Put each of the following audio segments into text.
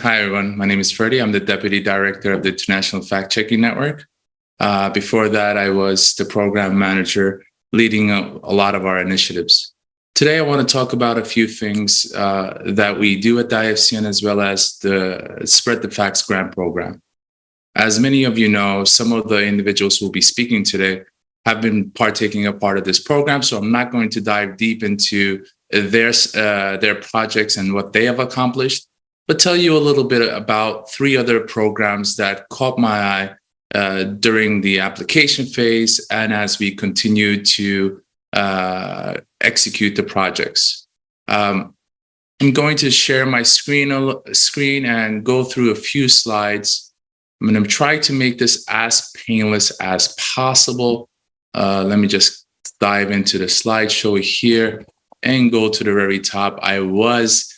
Hi, everyone. My name is Ferdi. I'm the Deputy Director of the International Fact-Checking Network. Before that, I was the Program Manager leading a lot of our initiatives. Today, I want to talk about a few things that we do at the IFCN, as well as the Spread the Facts grant program. As many of you know, some of the individuals who will be speaking today have been partaking a part of this program, so I'm not going to dive deep into their projects and what they have accomplished, but tell you a little bit about three other programs that caught my eye during the application phase and as we continue to execute the projects. I'm going to share my screen and go through a few slides. I'm going to try to make this as painless as possible. Let me just dive into the slideshow here and go to the very top. I was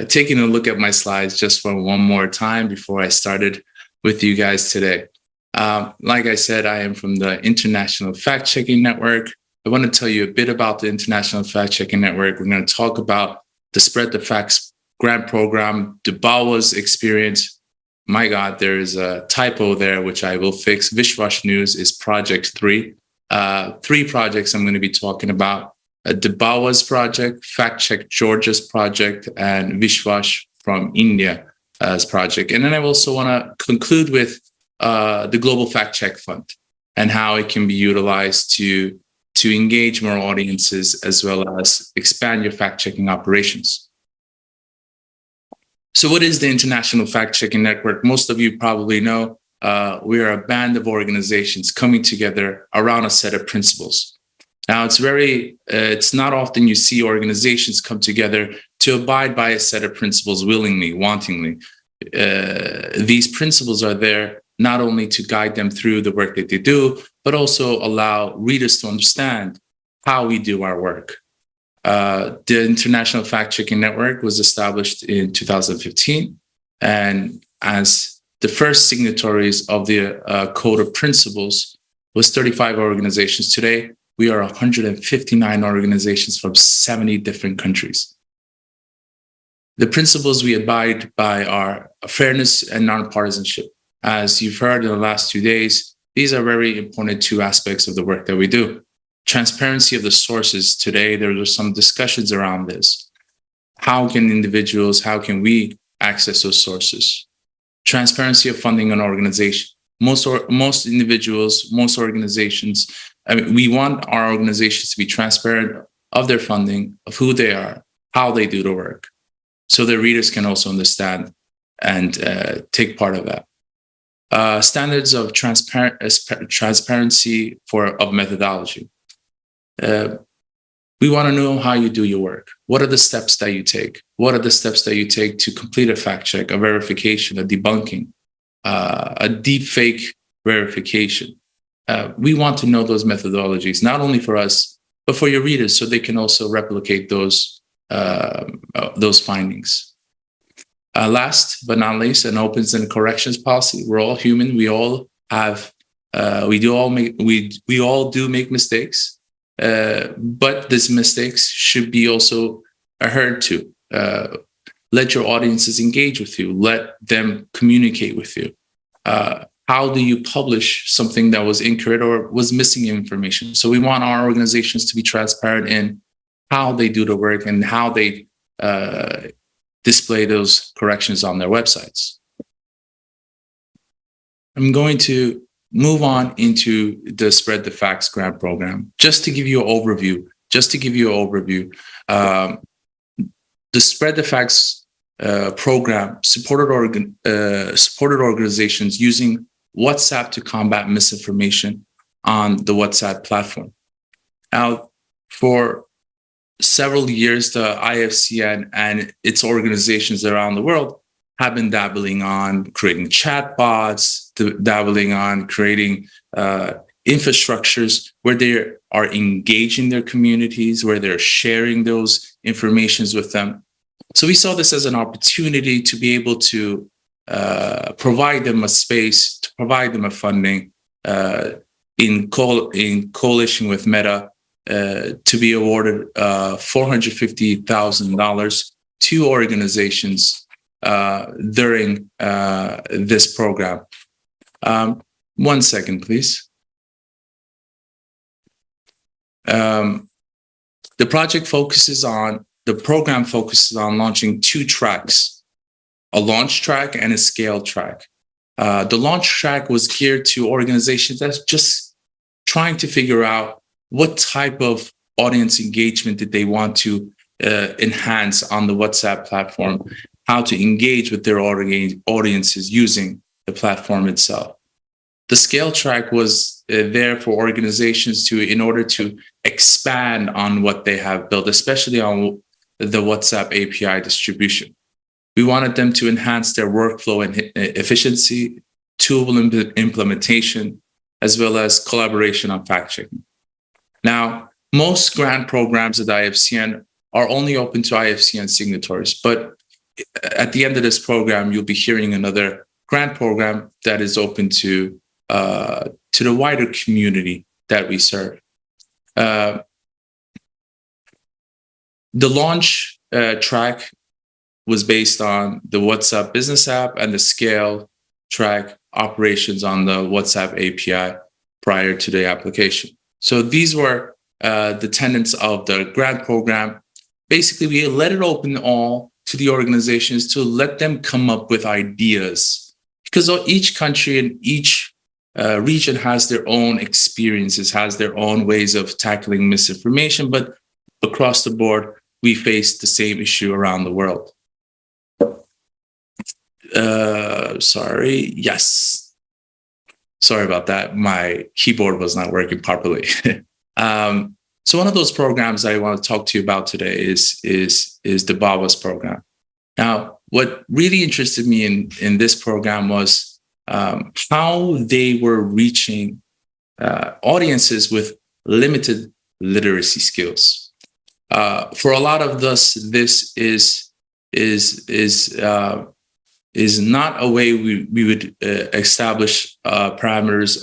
taking a look at my slides just for one more time before I started with you guys today. Like I said, I am from the International Fact-Checking Network. I want to tell you a bit about the International Fact-Checking Network. We're going to talk about the Spread the Facts grant program, Dubawa's experience. My God, there is a typo there, which I will fix. Vishwash News is project 3. 3 projects I'm going to be talking about. Dubawa's project, Fact Check Georgia's project, and Vishwash from India's project. And then I also want to conclude with the Global Fact Check Fund and how it can be utilized to engage more audiences as well as expand your fact-checking operations. So what is the International Fact-Checking Network? Most of you probably know we are a band of organizations coming together around a set of principles. Now, it's not often you see organizations come together to abide by a set of principles willingly, wantingly. These principles are there not only to guide them through the work that they do, but also allow readers to understand how we do our work. The International Fact-Checking Network was established in 2015, and as the first signatories of the Code of Principles was 35 organizations. Today, we are 159 organizations from 70 different countries. The principles we abide by are fairness and nonpartisanship. As you've heard in the last 2 days, these are very important 2 aspects of the work that we do. Transparency of the sources. Today, there are some discussions around this. How can we access those sources? Transparency of funding an organization. Most individuals, most organizations, we want our organizations to be transparent of their funding, of who they are, how they do the work, so their readers can also understand and take part of that. Standards of transparency of methodology. We want to know how you do your work. What are the steps that you take? What are the steps that you take to complete a fact check, a verification, a debunking, a deep fake verification? We want to know those methodologies, not only for us, but for your readers, so they can also replicate those findings. Last but not least, an opens and corrections policy. We're all human. We all do make mistakes, but these mistakes should be also heard to. Let your audiences engage with you. Let them communicate with you. How do you publish something that was incorrect or was missing information? So we want our organizations to be transparent in how they do the work and how they display those corrections on their websites. I'm going to move on into the Spread the Facts grant program. Just to give you an overview, the Spread the Facts program supported organizations using WhatsApp to combat misinformation on the WhatsApp platform. Now, for several years, the IFCN and its organizations around the world have been dabbling on creating chatbots, dabbling on creating infrastructures where they are engaging their communities, where they're sharing those informations with them. So we saw this as an opportunity to be able to provide them a space, to provide them a funding in coalition with Meta to be awarded $450,000 to organizations during this program. 1 second, please. The program focuses on launching 2 tracks, a launch track and a scale track. The launch track was geared to organizations that's just trying to figure out what type of audience engagement did they want to enhance on the WhatsApp platform, how to engage with their audiences using the platform itself. The scale track was there for organizations in order to expand on what they have built, especially on the WhatsApp API distribution. We wanted them to enhance their workflow and efficiency, tool implementation, as well as collaboration on fact-checking. Now, most grant programs at IFCN are only open to IFCN signatories, but at the end of this program, you'll be hearing another grant program that is open to the wider community that we serve. The launch track was based on the WhatsApp business app, and the scale track operations on the WhatsApp API prior to the application. So these were the tenets of the grant program. Basically, we let it open all to the organizations to let them come up with ideas, because each country and each region has their own experiences, has their own ways of tackling misinformation, but across the board, we face the same issue around the world. Sorry about that. My keyboard was not working properly. So one of those programs I want to talk to you about today is the BAWAS program. Now, what really interested me in this program was how they were reaching audiences with limited literacy skills. For a lot of us, this is not a way we would establish parameters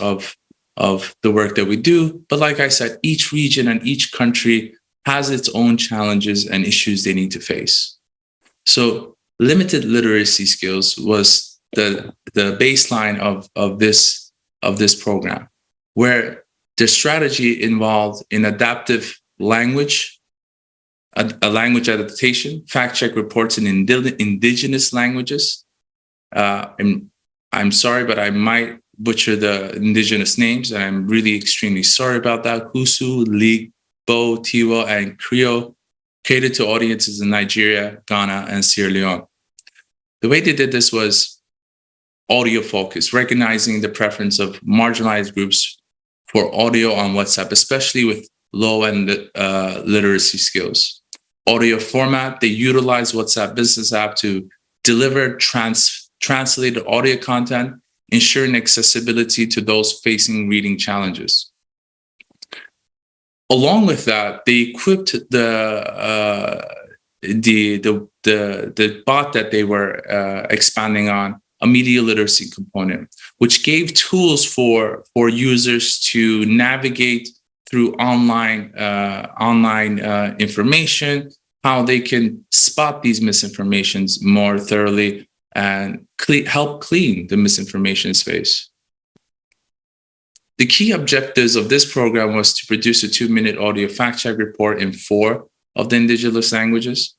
of the work that we do. But like I said, each region and each country has its own challenges and issues they need to face. So limited literacy skills was the baseline of this program, where the strategy involved in adaptive language, a language adaptation, fact check reports in indigenous languages. I'm sorry, but I might butcher the indigenous names, and I'm really extremely sorry about that. Husu, Ligbo, Tiwa, and Creole, catered to audiences in Nigeria, Ghana, and Sierra Leone. The way they did this was audio focused, recognizing the preference of marginalized groups for audio on WhatsApp, especially with low-end literacy skills. Audio format, they utilize WhatsApp Business App to deliver translated audio content, ensuring accessibility to those facing reading challenges. Along with that, they equipped the bot that they were expanding on a media literacy component, which gave tools for users to navigate through online information, how they can spot these misinformations more thoroughly and help clean the misinformation space. The key objectives of this program was to produce a 2-minute audio fact-check report in 4 of the indigenous languages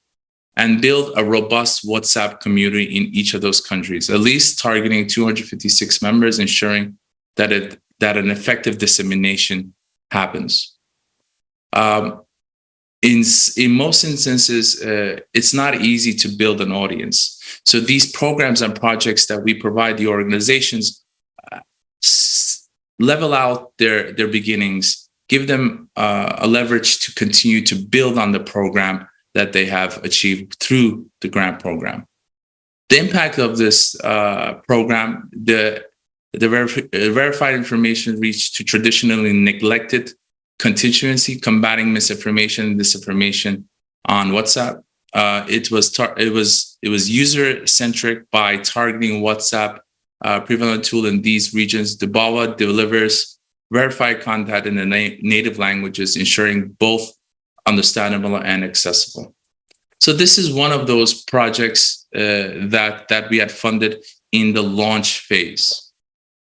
and build a robust WhatsApp community in each of those countries, at least targeting 256 members, ensuring that an effective dissemination happens. In most instances, it's not easy to build an audience. So these programs and projects that we provide the organizations level out their beginnings, give them a leverage to continue to build on the program that they have achieved through the grant program. The impact of this program, the verified information reach to traditionally neglected constituency, combating misinformation and disinformation on WhatsApp. It was user-centric by targeting WhatsApp prevalent tool in these regions. The BAWA delivers verified content in the native languages, ensuring both understandable and accessible. So this is one of those projects that we had funded in the launch phase.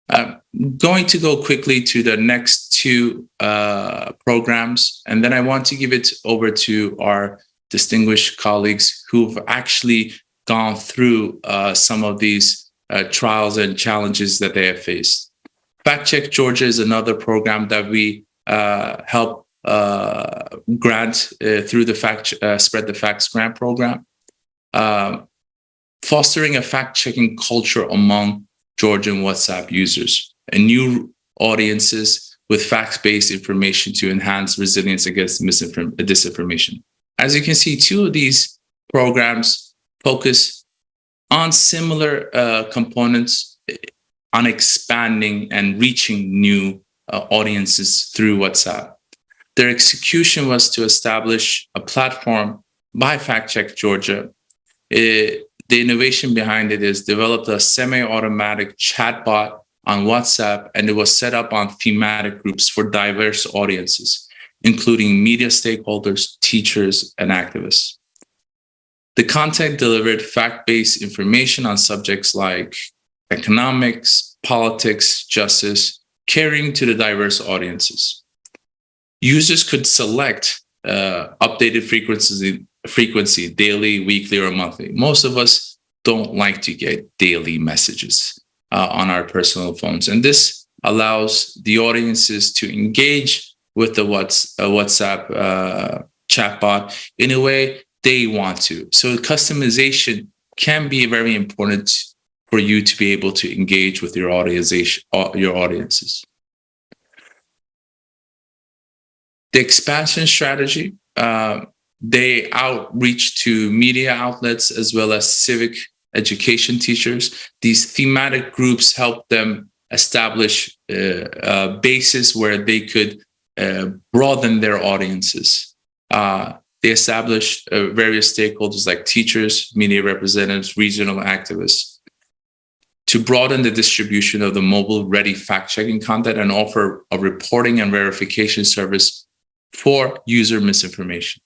I'm going to go quickly to the next two programs, and then I want to give it over to our distinguished colleagues who've actually gone through some of these trials and challenges that they have faced. Fact Check Georgia is another program that we help grant through the Spread the Facts grant program, fostering a fact-checking culture among Georgian WhatsApp users and new audiences with facts-based information to enhance resilience against disinformation. As you can see, two of these programs focus on similar components on expanding and reaching new audiences through WhatsApp. Their execution was to establish a platform by Fact Check Georgia. The innovation behind it is developed a semi-automatic chatbot on WhatsApp, and it was set up on thematic groups for diverse audiences, including media stakeholders, teachers, and activists. The content delivered fact-based information on subjects like economics, politics, justice, catering to the diverse audiences. Users could select updated frequency, daily, weekly, or monthly. Most of us don't like to get daily messages on our personal phones. And this allows the audiences to engage with the WhatsApp chatbot in a way they want to. So customization can be very important for you to be able to engage with your audiences. The expansion strategy, they outreach to media outlets as well as civic education teachers. These thematic groups help them establish a basis where they could broaden their audiences. They established various stakeholders like teachers, media representatives, regional activists to broaden the distribution of the mobile-ready fact-checking content and offer a reporting and verification service for user misinformation.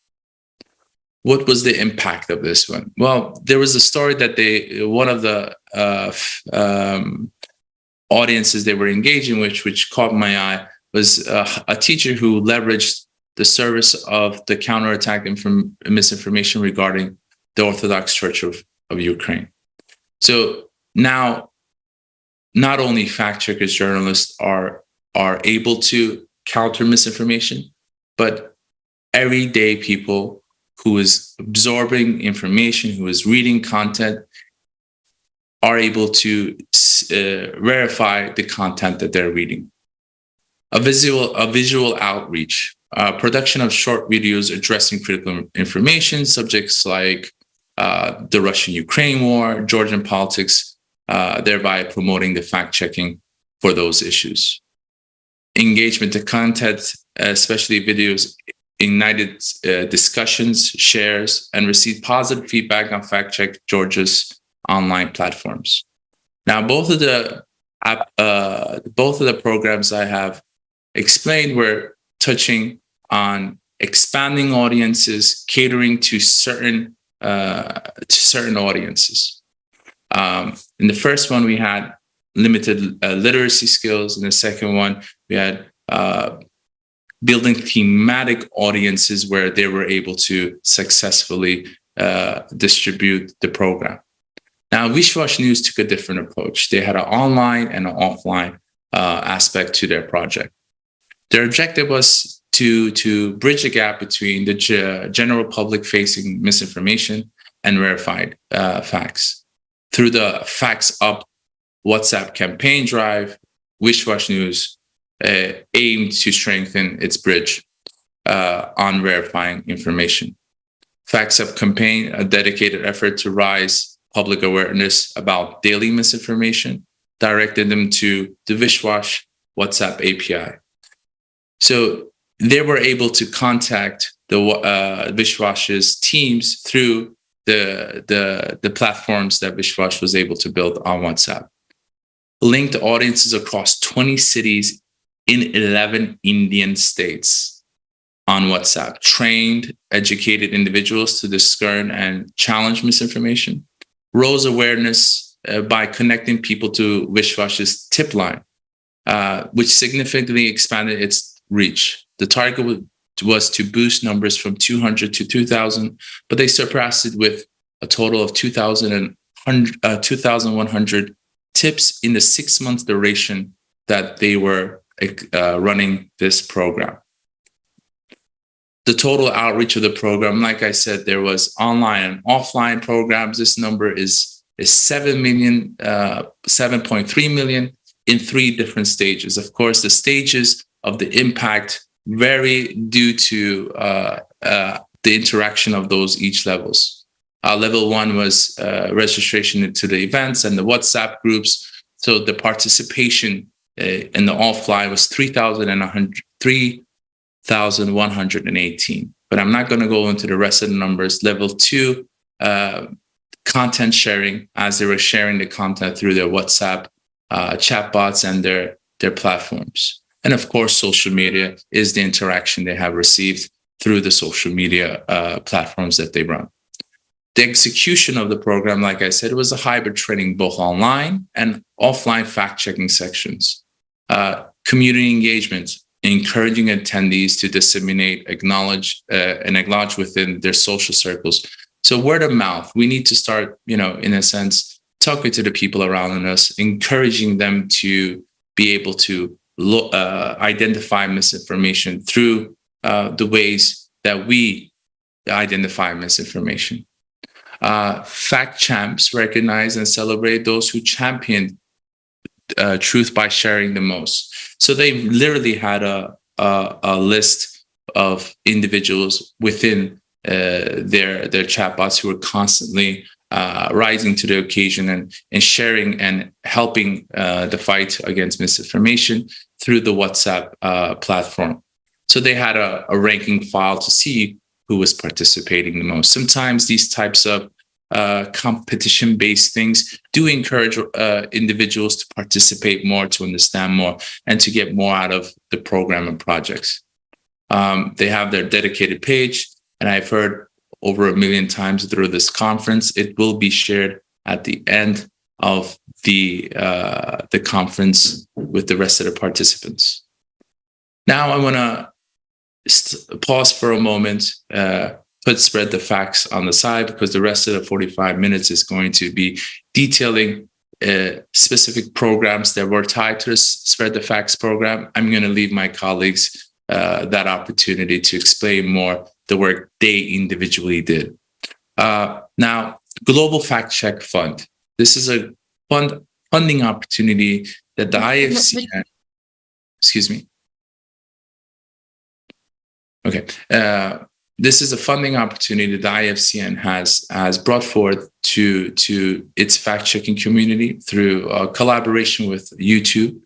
What was the impact of this one? Well, there was a story that one of the audiences they were engaging with, which caught my eye, was a teacher who leveraged the service of the counterattack misinformation regarding the Orthodox Church of Ukraine. So now, not only fact checkers, journalists are able to counter misinformation, but everyday people who is absorbing information, who is reading content, are able to verify the content that they're reading. A visual outreach, production of short videos addressing critical information, subjects like the Russian-Ukraine war, Georgian politics, thereby promoting the fact-checking for those issues. Engagement to content, especially videos, ignited discussions, shares, and received positive feedback on Fact Check Georgia's online platforms. Now, both of the programs I have explained were touching on expanding audiences, catering to certain audiences. In the first one, we had limited literacy skills. In the second one, we had building thematic audiences where they were able to successfully distribute the program. Now, Wishwash News took a different approach. They had an online and an offline aspect to their project. Their objective was to bridge the gap between the general public facing misinformation and verified facts. Through the Facts Up WhatsApp campaign drive, Wishwash News aimed to strengthen its bridge on verifying information. Facts Up campaign, a dedicated effort to raise public awareness about daily misinformation, directed them to the Wishwash WhatsApp API. So they were able to contact the Wishwash's teams through the platforms that Wishwash was able to build on WhatsApp. Linked audiences across 20 cities in 11 Indian states. on WhatsApp, trained, educated individuals to discern and challenge misinformation, rose awareness by connecting people to Wishwash's tip line, which significantly expanded its reach. The target was to boost numbers from 200 to 2,000, but they surpassed it with a total of 2,100 tips in the 6-month duration that they were running this program. The total outreach of the program, like I said, there was online and offline programs. This number is 7.3 million in 3 different stages. Of course, the stages of the impact vary due to the interaction of those each levels. Level 1 was registration into the events and the WhatsApp groups. So the participation in the offline was 3,118. But I'm not going to go into the rest of the numbers. Level 2, content sharing, as they were sharing the content through their WhatsApp chatbots and their platforms. And of course, social media is the interaction they have received through the social media platforms that they run. The execution of the program, like I said, was a hybrid training, both online and offline fact-checking sections. Community engagement, encouraging attendees to disseminate, acknowledge within their social circles. So word of mouth, we need to start, in a sense, talking to the people around us, encouraging them to be able to identify misinformation through the ways that we identify misinformation. Fact champs recognize and celebrate those who champion truth by sharing the most. So they literally had a list of individuals within their chatbots who were constantly rising to the occasion and sharing and helping the fight against misinformation through the WhatsApp platform. So they had a ranking file to see who was participating the most. Sometimes these types of competition-based things do encourage individuals to participate more, to understand more, and to get more out of the program and projects. They have their dedicated page, and I've heard over 1 million times through this conference. It will be shared at the end of the conference with the rest of the participants. Now I want to pause for a moment, spread the facts on the side, because the rest of the 45 minutes is going to be detailing specific programs that were tied to this Spread the Facts program. I'm going to leave my colleagues that opportunity to explain more the work they individually did. Now, Global Fact Check Fund. This is a funding opportunity that the IFC had. Excuse me. Okay. This is a funding opportunity the IFCN has brought forth to its fact-checking community through collaboration with YouTube,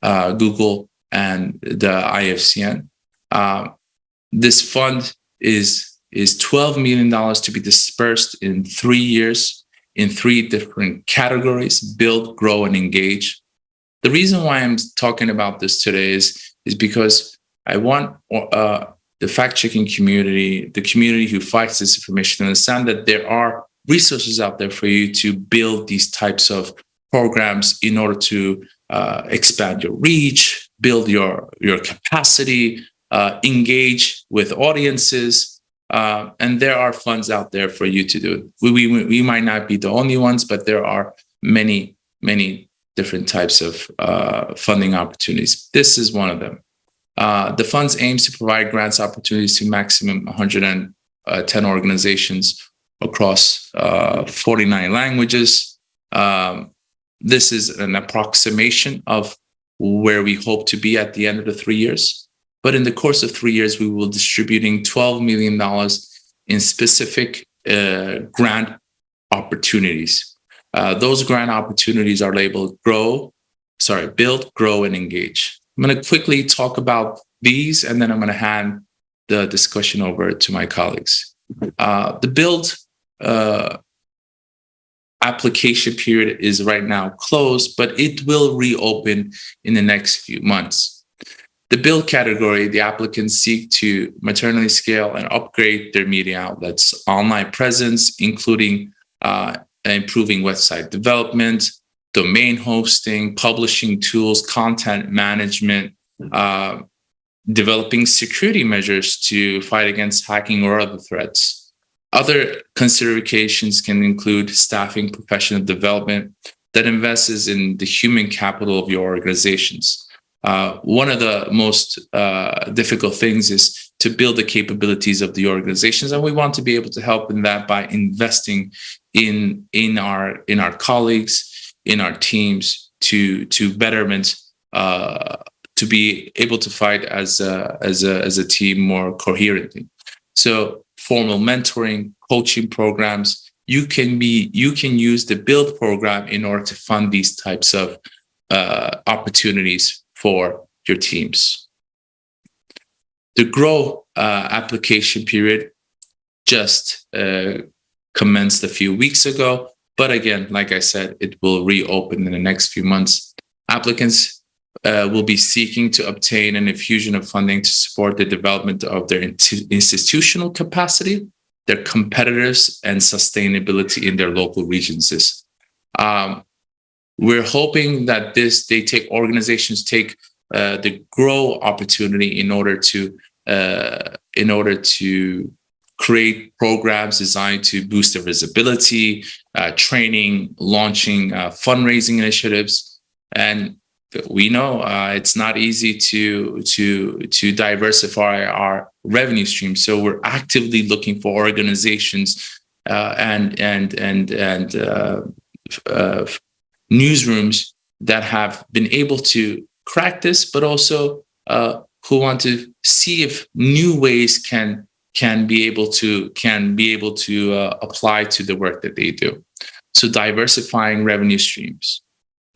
Google, and the IFCN. This fund is $12 million to be dispersed in 3 years in 3 different categories: build, grow, and engage. The reason why I'm talking about this today is because I want the fact-checking community, the community who fights disinformation, to understand that there are resources out there for you to build these types of programs in order to expand your reach, build your capacity, engage with audiences, and there are funds out there for you to do it. We might not be the only ones, but there are many different types of funding opportunities. This is one of them. The funds aims to provide grants opportunities to maximum 110 organizations across 49 languages. This is an approximation of where we hope to be at the end of the 3 years. But in the course of 3 years, we will be distributing $12 million in specific grant opportunities. Those grant opportunities are labeled build, grow, and engage. I'm going to quickly talk about these, and then I'm going to hand the discussion over to my colleagues. The build application period is right now closed, but it will reopen in the next few months. The build category, the applicants seek to maternally scale and upgrade their media outlets, online presence, including improving website development, domain hosting, publishing tools, content management, developing security measures to fight against hacking or other threats. Other considerations can include staffing, professional development that invests in the human capital of your organizations. One of the most difficult things is to build the capabilities of the organizations, and we want to be able to help in that by investing in our colleagues, in our teams, to betterment, to be able to fight as a team more coherently. So formal mentoring, coaching programs, you can use the build program in order to fund these types of opportunities for your teams. The grow application period just commenced a few weeks ago, but again, like I said, it will reopen in the next few months. Applicants will be seeking to obtain an infusion of funding to support the development of their institutional capacity, their competitors, and sustainability in their local regions. We're hoping that organizations take the grow opportunity in order to create programs designed to boost their visibility, training, launching fundraising initiatives. And we know it's not easy to diversify our revenue stream. So we're actively looking for organizations and newsrooms that have been able to crack this, but also who want to see if new ways can be able to apply to the work that they do. So diversifying revenue streams,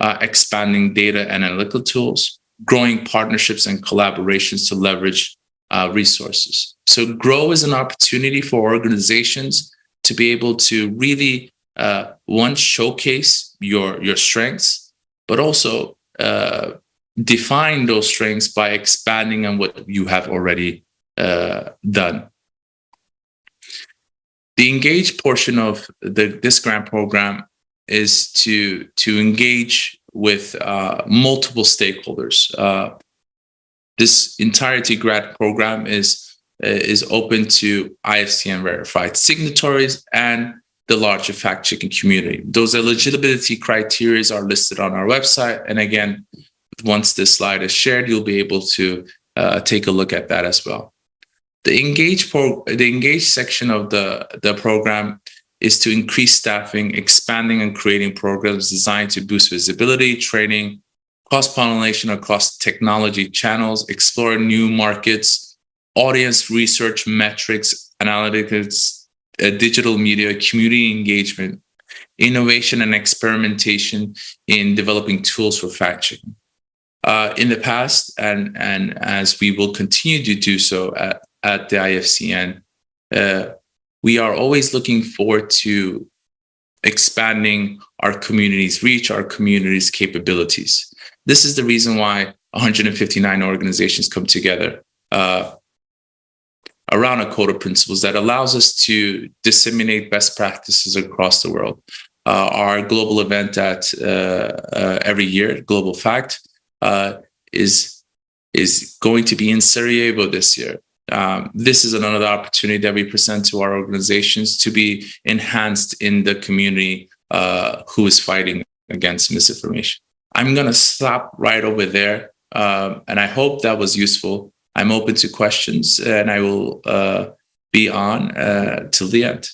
expanding data analytical tools, growing partnerships and collaborations to leverage resources. So grow is an opportunity for organizations to be able to really showcase your strengths, but also define those strengths by expanding on what you have already done. The engage portion of this grant program is to engage with multiple stakeholders. This entirety grant program is open to IFCN verified signatories and the larger fact-checking community. Those eligibility criteria are listed on our website. And again, once this slide is shared, you'll be able to take a look at that as well. The engage section of the program is to increase staffing, expanding and creating programs designed to boost visibility, training, cross-pollination across technology channels, explore new markets, audience research, metrics, analytics, digital media, community engagement, innovation and experimentation in developing tools for fact-checking. In the past, and as we will continue to do so at the IFCN, we are always looking forward to expanding our community's reach, our community's capabilities. This is the reason why 159 organizations come together around a code of principles that allows us to disseminate best practices across the world. Our global event at every year, Global Fact, is going to be in Sarajevo this year. This is another opportunity that we present to our organizations to be enhanced in the community who is fighting against misinformation. I'm going to stop right over there, and I hope that was useful. I'm open to questions, and I will be on till the end.